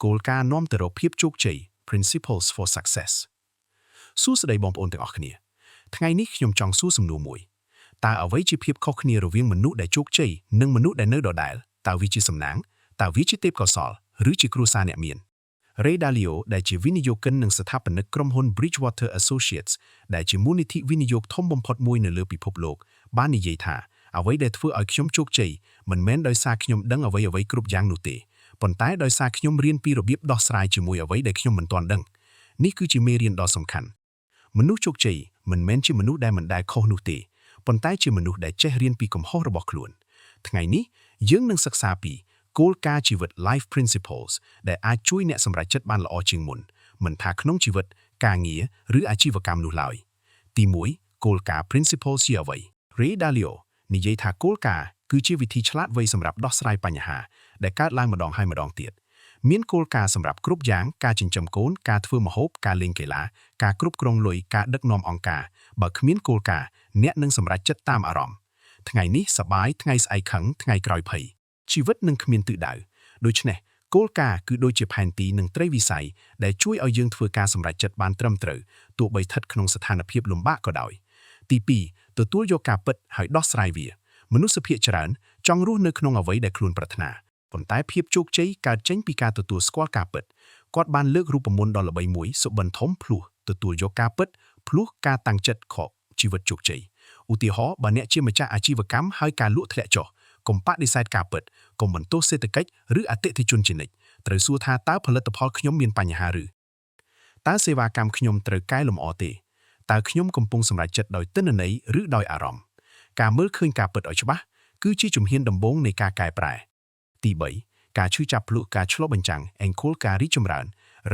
គោលការណ៍នាំទៅរកភាពជោគជ័យ Principles for Success សួស្តីបងប្អូនទាំងអស់គ្នាថ្ងៃនេះខ្ញុំចង់សួរសំណួរមួយតើអ្វីជាភាពខុសគ្នារវាងមនុស្សដែលជោគជ័យនិងមនុស្សដែលនៅដដែលតើវាជាសំណាងតើវាជាទេពកោសល្យឬជាគ្រួសារអ្នកមាន Ray Dalio ដែលជាវិនិយោគិននិងស្ថាបនិកក្រុមហ៊ុន Bridgewater Associates ដែលជាមូលនិធិវិនិយោគធំបំផុតមួយនៅលើពិភពលោកបាននិយាយថាអ្វីដែលធ្វើឲ្យខ្ញុំជោគជ័យមិនមែនដោយសារខ្ញុំដឹងអ្វីៗគ្រប់យ៉ាងនោះទេប៉ុន្តែដោយសារខ្ញុំរៀនពីរបៀបដោះស្រាយជាមួយអ្វីដែលខ្ញុំមិនទាន់ដឹងនេះគឺជាមេរៀនដ៏សំខាន់មនុស្សជោគជ័យមិនមែនជាមនុស្សដែលមិនដែលខុសនោះទេប៉ុន្តែជាមនុស្សដែលចេះរៀនពីកំហុសរបស់ខ្លួនថ្ងៃនេះយើងនឹងសិក្សាពីគោលការណ៍ជីវិត Life Principles ដែលអាចជួយអ្នកសម្រេចចិត្តបានល្អជាងមុនមិនថាក្នុងជីវិតការងារឬអាជីវកម្មនោះឡើយទី1គោលការណ៍ Principles ជាអ្វី Ray Dalio និយាយថាគោលការណ៍គឺជាវិធីឆ្លាតវៃសម្រាប់ដោះស្រាយបញ្ហាដែលកើតឡើងម្ដងហើយម្ដងទៀតមានគោលការណ៍សម្រាប់គ្រប់យ៉ាងការចិញ្ចឹមកូនការធ្វើម្ហូបការលេងកីឡាការគ្រប់គ្រងលុយការដឹកនាំអង្គការបើគ្មានគោលការណ៍អ្នកនឹងសម្រេចចិត្តតាមអារម្មណ៍ថ្ងៃនេះសប្បាយថ្ងៃស្អែកខឹងថ្ងៃក្រោយភ័យជីវិតនឹងគ្មានទិសដៅដូច្នេះគោលការណ៍គឺដូចជាផែនទីនិងត្រីវិស័យដែលជួយឲ្យយើងធ្វើការសម្រេចចិត្តបានត្រឹមត្រូវទោះបីស្ថិតក្នុងស្ថានភាពលំបាកក៏ដោយទី2ទទួលយកការពិតហើយដោះស្រាយវាមនុស្សភាគច្រើនចង់រស់នៅក្នុងអ្វីដែលខ្លួនប្រាថ្នាប៉ុន្តែភាពជោគជ័យកើតចេញពីការទទួលស្គាល់ការពិតគាត់បានលើករូបមន្តដ៏ល្បីមួយសុបិនធំភ្លោះទទួលយកការពិតភ្លោះការតាំងចិត្តខកជីវិតជោគជ័យឧទាហរណ៍បើអ្នកជាម្ចាស់អាជីវកម្មហើយការលក់ធ្លាក់ចុះកុំបដិសេធការពិតកុំបន្ទោសសេដ្ឋកិច្ចឬអតិថិជនជានិច្ចត្រូវសួរថាតើផលិតផលខ្ញុំមានបញ្ហាឬតើសេវាកម្មខ្ញុំត្រូវកែលម្អទេតើខ្ញុំកំពុងសម្រេចចិត្តដោយទិន្នន័យឬដោយអារម្មណ៍ការមើលឃើញការពិតឲ្យច្បាស់គឺជាជំហានដំបូងនៃការកែប្រែទី3ការឈឺចាប់ភ្លុះការឆ្លុះបញ្ចាំងអង្គលការរីកចម្រើន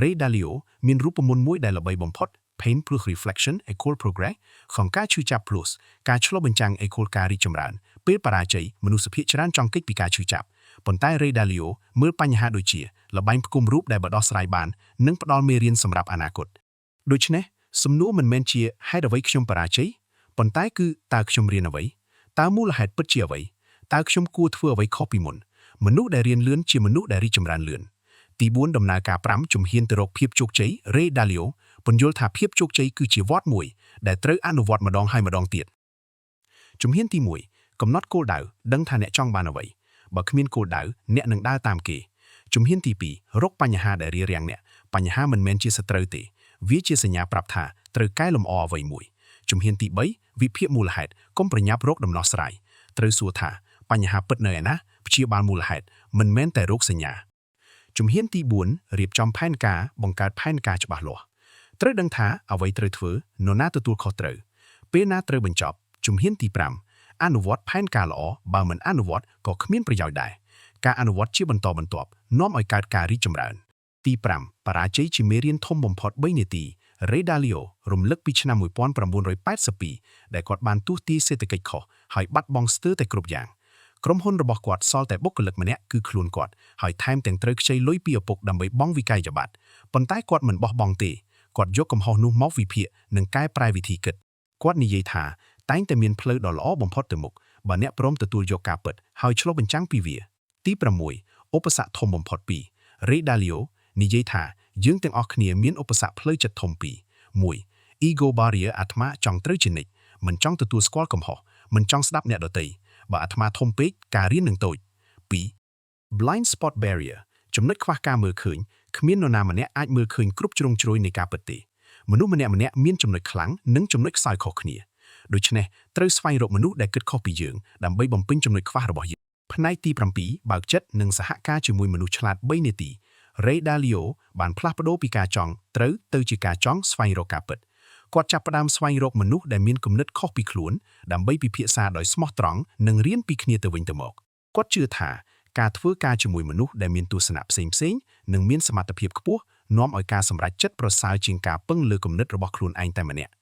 Ray Dalio មានរូបមន្តមួយដែលល្បីបំផុត Pain plus Reflection equal Progress ក្នុងការឈឺចាប់ភ្លុះការឆ្លុះបញ្ចាំងអង្គលការរីកចម្រើនពេលបរាជ័យមនុស្សភាគច្រើនចង់គេចពីការឈឺចាប់ប៉ុន្តែ Ray Dalio មើលបញ្ហាដូចជាល្បែងផ្គុំរូបដែលបដោះស្រាយបាននិងផ្ដល់មេរៀនសម្រាប់អនាគតដូច្នេះសំណួរមិនមែនជាហេតុអ្វីខ្ញុំបរាជ័យប៉ុន្តែគឺតើខ្ញុំរៀនអ្វីតើមូលហេតុពិតជាអ្វីតើខ្ញុំគួរធ្វើអ្វីខុសពីមុនមនុស្សដែលរៀនលឿនជាមនុស្សដែលរីកចម្រើនលឿនទី4ដំណើរការ5ជំហានទៅរកភាពជោគជ័យ Ray Dalio ពន្យល់ថាភាពជោគជ័យគឺជាវដ្តមួយដែលត្រូវអនុវត្តម្ដងហើយម្ដងទៀតជំហានទី1កំណត់គោលដៅដឹងថាអ្នកចង់បានអ្វីបើគ្មានគោលដៅអ្នកនឹងដើរតាមគេជំហានទី2រកបញ្ហាដែលរារាំងអ្នកបញ្ហាមិនមែនជាសត្រូវទេវាជាសញ្ញាប្រាប់ថាត្រូវកែលម្អអ្វីមួយជំហានទី3វិភាគមូលហេតុកុំប្រញាប់រកដំណោះស្រាយត្រូវសួរថាបញ្ហាពិតនៅឯណាព្យាបាលមូលហេតុមិនមែនតែរោគសញ្ញាជំហានទី4រៀបចំផែនការបង្កើតផែនការច្បាស់លាស់ត្រូវដឹងថាអ្វីត្រូវធ្វើនរណាទទួលខុសត្រូវពេលណាត្រូវបញ្ចប់ជំហានទី5អនុវត្តផែនការល្អបើមិនអនុវត្តក៏គ្មានប្រយោជន៍ដែរការអនុវត្តជាបន្តបន្ទាប់នាំឲ្យកើតការរីកចម្រើនទី5បរាជ័យជាមេរៀនធំបំផុត3នាទី Ray Dalio រំលឹកពីឆ្នាំ1982ដែលគាត់បានទស្សន៍ទាយសេដ្ឋកិច្ចខុសហើយបាត់បង់ស្ទើរតែគ្រប់យ៉ាងក្រុមហ៊ុនរបស់គាត់សល់តែបុគ្គលិកម្នាក់គឺខ្លួនគាត់ហើយថែមទាំងត្រូវខ្ចីលុយពីឪពុកដើម្បីបង់វិក័យប័ត្រប៉ុន្តែគាត់មិនបោះបង់ទេគាត់យកកំហុសនោះមកវិភាគនិងកែប្រែវិធីគិតគាត់និយាយថាតែងតែមានផ្លូវដ៏ល្អបំផុតទៅមុខបើអ្នកព្រមទទួលយកការពិតហើយឆ្លុះបញ្ចាំងពីវាទី6ឧបសគ្គធំបំផុត2 Ray Dalio និយាយថាយើងទាំងអស់គ្នាមានឧបសគ្គផ្លូវចិត្តធំពីរ1 Ego barrier អាត្មាចង់ត្រូវជានិច្ចមិនចង់ទទួលស្គាល់កំហុសមិនចង់ស្ដាប់អ្នកដទៃបើអាត្មាធំពេកការរៀននឹងតូច2 Blind spot barrier ចំណុចខ្វះការមើលឃើញគ្មាននរណាម្នាក់អាចមើលឃើញគ្រប់ជ្រុងជ្រោយនៃការពិតទេមនុស្សម្នាក់ៗមានចំណុចខ្លាំងនិងចំណុចខ្សោយខុសគ្នាដូច្នេះត្រូវស្វែងរកមនុស្សដែលគិតខុសពីយើងដើម្បីបំពេញចំណុចខ្វះរបស់យើងផ្នែកទី7បើកចិត្តនិងសហការជាមួយមនុស្សឆ្លាត3នាទី Ray Dalio បានផ្លាស់ប្ដូរពីការចង់ត្រូវទៅជាការចង់ស្វែងរកការពិតគាត់ចាប់ផ្ដើមស្វែងរកមនុស្សដែលមានគំនិតខុសពីខ្លួនដើម្បីពិភាក្សាដោយស្មោះត្រង់និងរៀនពីគ្នាទៅវិញទៅមកគាត់ជឿថាការធ្វើការជាមួយមនុស្សដែលមានទស្សនៈផ្សេងៗនិងមានសមត្ថភាពខ្ពស់នាំឲ្យការសម្រេចចិត្តប្រសើរជាងការពឹងលើគំនិតរបស់ខ្លួនឯងតែម្នាក់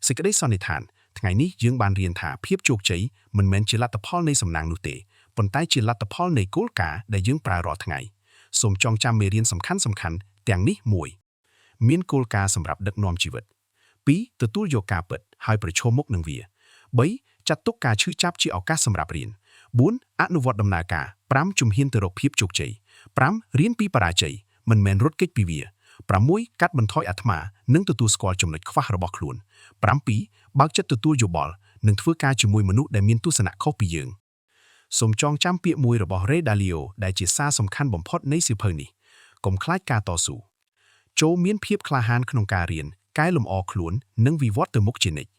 សេចក្តីសន្និដ្ឋានថ្ងៃនេះយើងបានរៀនថាភាពជោគជ័យមិនមែនជាលទ្ធផលនៃសំណាងនោះទេប៉ុន្តែជាលទ្ធផលនៃគោលការណ៍ដែលយើងប្រើរាល់ថ្ងៃសូមចងចាំមេរៀនសំខាន់ៗទាំងនេះ1មានគោលការណ៍សម្រាប់ដឹកនាំជីវិត2ទទួលយកការពិតហើយប្រឈមមុខនឹងវា3ចាត់ទុកការឈឺចាប់ជាឱកាសសម្រាប់រៀន4អនុវត្តដំណើរការ5ជំហានទៅរកភាពជោគជ័យ5រៀនពីបរាជ័យ មិនមែនរត់គេចពីវា6កាត់បន្ថយអាត្មានិងទទួលស្គាល់ចំណុចខ្វះរបស់ខ្លួន7បើកចិត្តទទួលយោបល់និងធ្វើការជាមួយមនុស្សដែលមានទស្សនៈខុសពីយើងសូមចងចាំពាក្យមួយរបស់ Ray Dalio ដែលជាសារសំខាន់បំផុតនៃសៀវភៅនេះកុំខ្លាចការតស៊ូចូលមានភាពក្លាហានក្នុងការរៀនកែលម្អខ្លួននិងវិវត្តទៅមុខជានិច្ច